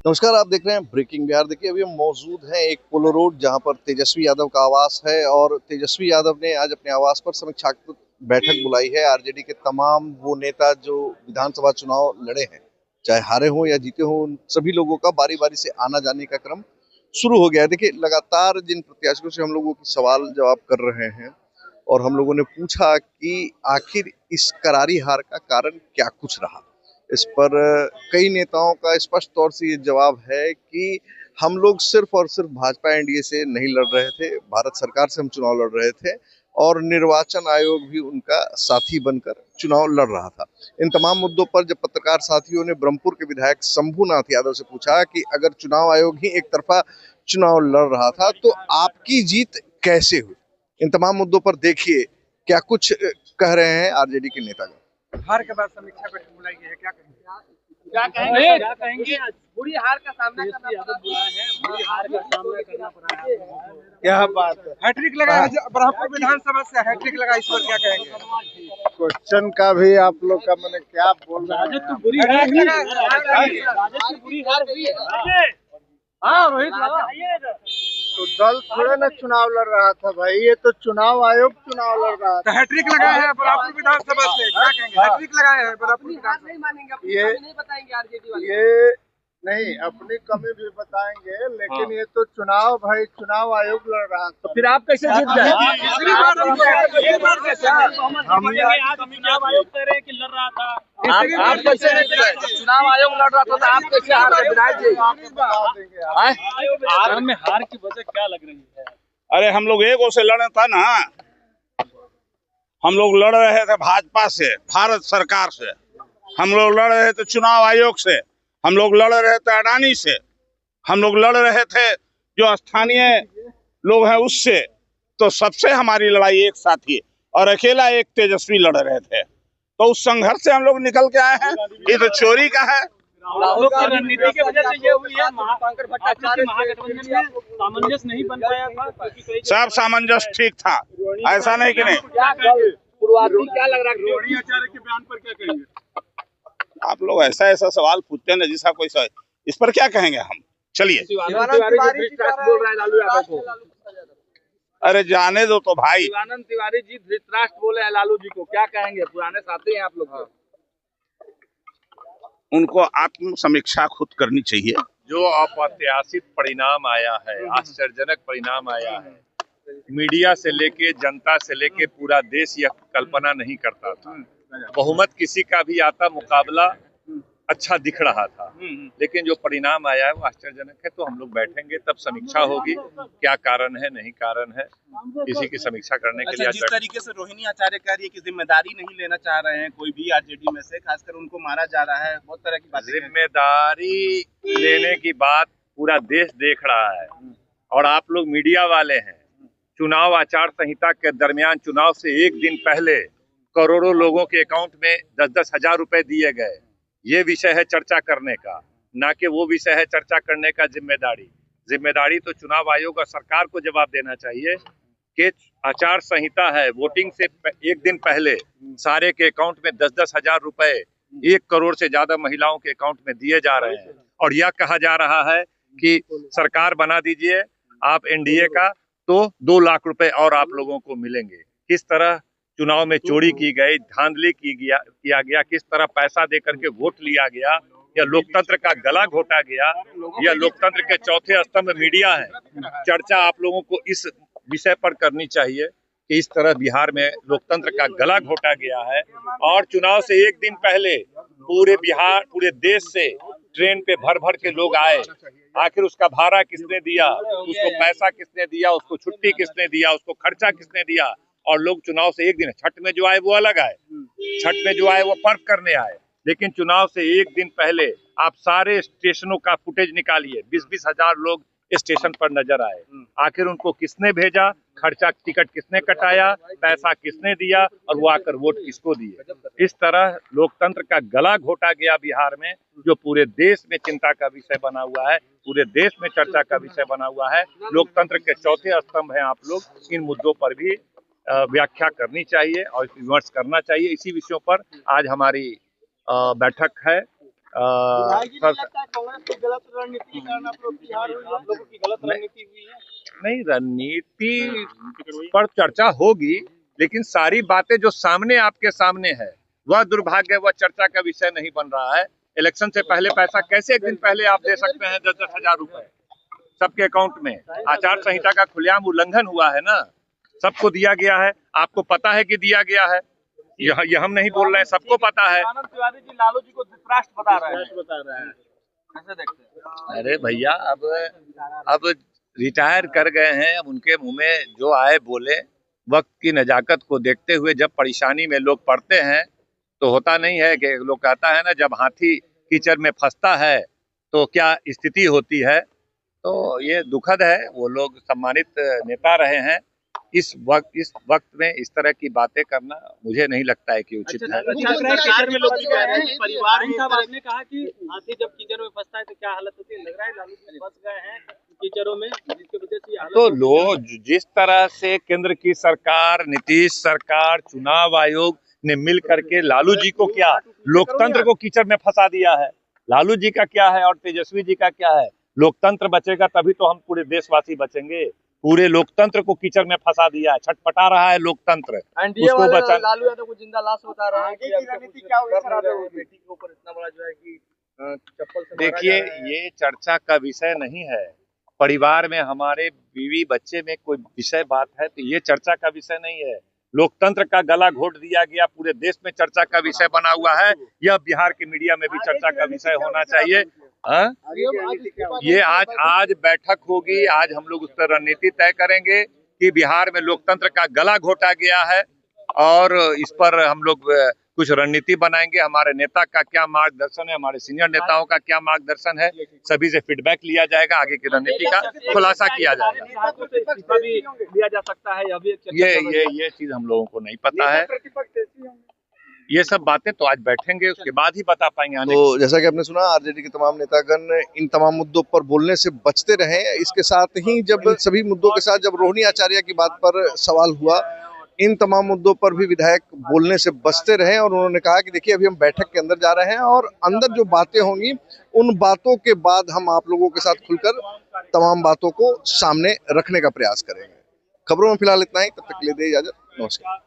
नमस्कार, आप देख रहे हैं ब्रेकिंग बिहार। देखिए, अभी हम मौजूद हैं एक पोलो रोड, जहां पर तेजस्वी यादव का आवास है और तेजस्वी यादव ने आज अपने आवास पर समीक्षात्मक बैठक बुलाई है। आरजेडी के तमाम वो नेता जो विधानसभा चुनाव लड़े हैं, चाहे हारे हों या जीते हों, उन सभी लोगों का बारी बारी से आना जाने का क्रम शुरू हो गया है। देखिए, लगातार जिन प्रत्याशियों से हम लोगों की सवाल जवाब कर रहे हैं और हम लोगों ने पूछा कि आखिर इस करारी हार का कारण क्या कुछ रहा, इस पर कई नेताओं का स्पष्ट तौर से ये जवाब है कि हम लोग सिर्फ और सिर्फ भाजपा एनडीए से नहीं लड़ रहे थे, भारत सरकार से हम चुनाव लड़ रहे थे और निर्वाचन आयोग भी उनका साथी बनकर चुनाव लड़ रहा था। इन तमाम मुद्दों पर जब पत्रकार साथियों ने ब्रह्मपुर के विधायक शंभूनाथ यादव से पूछा कि अगर चुनाव आयोग ही एक तरफा चुनाव लड़ रहा था तो आपकी जीत कैसे हुई, इन तमाम मुद्दों पर देखिए क्या कुछ कह रहे हैं आरजेडी के नेतागण। हार के बाद समीक्षा बैठक बुलाई गई है, क्या कहेंगे? क्या कहेंगे? बुरी हार का सामना करना पड़ा है, बुरी हार का सामना करना पड़ा है। क्या बात है, हैट्रिक लगा है ब्रह्मपुर विधानसभा से, हैट्रिक लगा, इस पर क्या कहेंगे? क्वेश्चन का भी आप लोग का मैंने क्या बोल रहा है? तो बुरी हार हुई है, राजद की बुरी हार हुई है। हाँ रोहित, तो दल थोड़े ना चुनाव लड़ रहा था भाई, ये तो चुनाव आयोग चुनाव लड़ रहा तो था। हैट्रिक लगाया है ब्रह्मपुर विधानसभा से, क्या कहेंगे? हैट्रिक लगाया है ब्रह्मपुर विधानसभा। नहीं मानेंगे, ये नहीं बताएंगे आरजेडी वाले। ये नहीं, अपनी कमी भी बताएंगे, लेकिन ये तो चुनाव भाई चुनाव आयोग लड़ रहा था। फिर आप कैसे जीत गए? तीसरी बार चुनाव आयोग कह रहे हैं कि लड़ रहा था, आप कैसे जीत गए? चुनाव आयोग लड़ रहा था तो आप कैसे हार गए विधायक जी? बता देंगे आप। आराम में हार की वजह क्या लग रही है? अरे हम लोग एक से लड़े था ना, हम लोग लड़ रहे थे भाजपा से, भारत सरकार से, हम लोग लड़ रहे थे चुनाव आयोग से, हम लोग लड़ रहे थे अडानी से, हम लोग लड़ रहे थे जो स्थानीय लोग हैं उससे। तो सबसे हमारी लड़ाई एक साथ ही, और अकेला एक तेजस्वी लड़ रहे थे। तो उस संघर्ष से हम लोग निकल के आए हैं। ये तो चोरी का है। राहुल की रणनीति की वजह से ये हुई है। महाशंकर भट्टाचार्य महागठबंधन में सामंजस्य नहीं बन पाया था। सब सामंजस्य ठीक था, ऐसा नहीं कि नहीं। पूर्वाग्रह क्या लग रहा है? रोहिणी आचार्य के बयान पर क्या कहेंगे? आप लोग ऐसा ऐसा सवाल पूछते हैं ना जिसका कोई इस पर क्या कहेंगे हम। चलिए, शिवानंद तिवारी धृतराष्ट्र बोल रहा है लालू यादव को। अरे जाने दो तो भाई। शिवानंद तिवारी जी धृतराष्ट्र बोले हैं लालू जी को, क्या कहेंगे? पुराने साथी हैं आप लोग। उनको आत्म समीक्षा खुद करनी चाहिए। जो अप्रत्याशित परिणाम आया है, आश्चर्यजनक परिणाम आया है, मीडिया से लेके जनता से लेके पूरा देश यह कल्पना नहीं करता था। बहुमत किसी का भी आता, मुकाबला अच्छा दिख रहा था, लेकिन जो परिणाम आया है वो आश्चर्यजनक है। तो हम लोग बैठेंगे, तब समीक्षा होगी, क्या कारण है, नहीं कारण है, इसी की समीक्षा करने के लिए। जिस तरीके से रोहिणी आचार्य कह रही है कि जिम्मेदारी नहीं लेना चाह रहे हैं कोई भी आरजेडी में से, खासकर उनको मारा जा रहा है, बहुत तरह की बातें। जिम्मेदारी लेने की बात पूरा देश देख रहा है और आप लोग मीडिया वाले हैं। चुनाव आचार संहिता के दरमियान चुनाव से एक दिन पहले करोड़ों लोगों के अकाउंट में 10-10 हजार रुपए दिए गए। ये विषय है चर्चा करने का, ना कि वो विषय है चर्चा करने का जिम्मेदारी तो चुनाव आयोग और सरकार को जवाब देना चाहिए कि आचार संहिता है, वोटिंग से एक दिन पहले सारे के अकाउंट में 10-10 हजार रुपए 1 करोड़ से ज्यादा महिलाओं के अकाउंट में दिए जा रहे हैं। और यह कहा जा रहा है कि सरकार बना दीजिए आप एनडीए का, तो 2 लाख रुपए और आप लोगों को मिलेंगे। किस तरह चुनाव में चोरी की गई, धांधली किया गया, किस तरह पैसा देकर के वोट लिया गया, या लोकतंत्र का गला घोटा गया, या लोकतंत्र के चौथे स्तंभ मीडिया है। चर्चा आप लोगों को इस विषय पर करनी चाहिए कि इस तरह बिहार में लोकतंत्र का गला घोटा गया है। और चुनाव से एक दिन पहले पूरे बिहार, पूरे देश से ट्रेन पे भर भर के लोग आए। आखिर उसका भाड़ा किसने दिया, उसको पैसा किसने दिया, उसको छुट्टी किसने दिया, उसको खर्चा किसने दिया। और लोग चुनाव से एक दिन, छठ में जो आए वो अलग आए, छठ में जो आए वो पर्व करने आए, लेकिन चुनाव से एक दिन पहले आप सारे स्टेशनों का फुटेज निकालिए, 20-20 हजार लोग स्टेशन पर नजर आए। आखिर उनको किसने भेजा, खर्चा टिकट किसने कटाया, पैसा किसने दिया, और वो आकर वोट किसको दिए। इस तरह लोकतंत्र का गला घोटा गया बिहार में, जो पूरे देश में चिंता का विषय बना हुआ है, पूरे देश में चर्चा का विषय बना हुआ है। लोकतंत्र के चौथे स्तंभ हैं आप लोग, इन मुद्दों पर भी व्याख्या करनी चाहिए और विमर्श करना चाहिए। इसी विषयों पर आज हमारी बैठक है कांग्रेस की गलत रणनीति के कारण आप लोग बिहार हुई, आप लोगों की गलत रणनीति हुई है? नहीं, रणनीति पर चर्चा होगी, लेकिन सारी बातें जो सामने आपके सामने है वह दुर्भाग्य, वह चर्चा का विषय नहीं बन रहा है। इलेक्शन से पहले पैसा कैसे एक दिन पहले आप दे सकते हैं 10-10 हजार रुपए सबके अकाउंट में? आचार संहिता का खुलेआम उल्लंघन हुआ है ना, सबको दिया गया है, आपको पता है कि दिया गया है, यह हम नहीं बोल रहे हैं, सबको पता है। आनंद तिवारी जी लालू जी को धृतराष्ट्र बता रहे हैं, कैसे देखते हैं? अरे भैया, अब रिटायर कर गए हैं, अब उनके मुंह में जो आए बोले। वक्त की नजाकत को देखते हुए जब परेशानी में लोग पड़ते हैं तो होता नहीं है कि लोग कहता है ना, जब हाथी कीचड़ में फंसता है तो क्या स्थिति होती है। तो ये दुखद है, वो लोग सम्मानित नेता रहे हैं। इस वक्त में इस तरह की बातें करना मुझे नहीं लगता है कि उचित है। परिवार में आपने कहा कि हाथी जब कीचड़ में फंसता है तो क्या हालत होती है, लग रहा है लालू जी फंस गए हैं कीचड़ों में, जिसकी वजह से हालत। तो लोग जिस तरह से केंद्र की सरकार, नीतीश सरकार, चुनाव आयोग ने मिल करके लालू जी को क्या, लोकतंत्र को कीचड़ में फंसा दिया है। लालू जी का क्या है और तेजस्वी जी का क्या है? लोकतंत्र बचेगा तभी तो हम पूरे देशवासी बचेंगे। पूरे लोकतंत्र को कीचड़ में फंसा दिया है, छटपटा रहा है लोकतंत्र। उसको बचा, लालू यादव को जिंदा लाश बता रहे हैं कि रणनीति क्या होगी बेटी के ऊपर इतना बड़ा जो है कि चप्पल से। देखिए, ये चर्चा का विषय नहीं है। परिवार में हमारे बीवी बच्चे में कोई विषय बात है तो ये चर्चा का विषय नहीं है। लोकतंत्र का गला घोट दिया गया, पूरे देश में चर्चा का विषय बना हुआ है। यह बिहार के मीडिया में भी चर्चा का विषय होना चाहिए। ये आज बैठक होगी, आज हम लोग उस पर रणनीति तय करेंगे कि बिहार में लोकतंत्र का गला घोटा गया है और इस पर हम लोग कुछ रणनीति बनाएंगे। हमारे नेता का क्या मार्गदर्शन है, हमारे सीनियर नेताओं का क्या मार्गदर्शन है, सभी से फीडबैक लिया जाएगा, आगे की रणनीति का खुलासा किया जाएगा। लिया जा सकता है ये चीज हम लोगों को नहीं पता है। ये सब बातें तो आज बैठेंगे उसके बाद ही बता पाएंगे। तो जैसा कि आपने सुना, आरजेडी के तमाम नेतागण इन तमाम मुद्दों पर बोलने से बचते रहे। इसके साथ ही जब सभी मुद्दों के साथ जब रोहिणी आचार्य की बात पर सवाल हुआ, इन तमाम मुद्दों पर भी विधायक बोलने से बचते रहे और उन्होंने कहा कि देखिए, अभी हम बैठक के अंदर जा रहे हैं और अंदर जो बातें होंगी उन बातों के बाद हम आप लोगों के साथ खुलकर तमाम बातों को सामने रखने का प्रयास करेंगे। खबरों में फिलहाल इतना ही, तब तक के लिए दे इजाजत, नमस्कार।